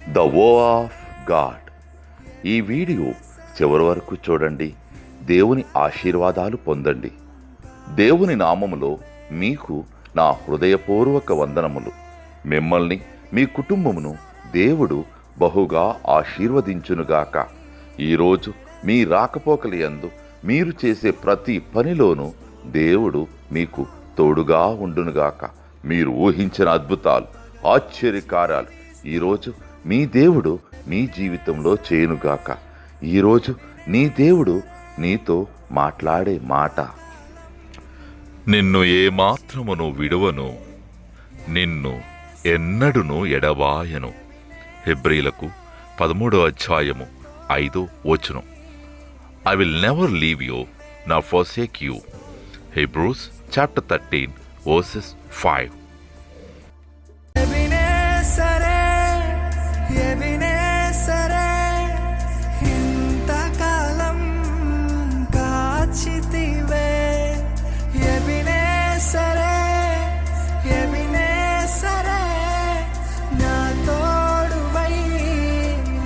The వో of God. ఈ video చివరి వరకు చూడండి. దేవుని ఆశీర్వాదాలు పొందండి. దేవుని నామములో మీకు నా హృదయపూర్వక వందనములు. మిమ్మల్ని మీ కుటుంబమును దేవుడు బహుగా ఆశీర్వదించునుగాక. ఈరోజు మీ రాకపోకల యందు మీరు చేసే ప్రతి పనిలోనూ దేవుడు మీకు తోడుగా ఉండునుగాక. మీరు ఊహించిన అద్భుతాలు, ఆశ్చర్యకార్యాలు ఈరోజు మీ దేవుడు మీ జీవితంలో చేయునుగాక. ఈరోజు నీ దేవుడు నీతో మాట్లాడే మాట: నిన్ను ఏమాత్రమును విడువను, నిన్ను ఎన్నడును ఎడబాయను. హెబ్రీలకు 13:5 I will never leave you nor forsake you. Hebrews chapter 13 verses 5.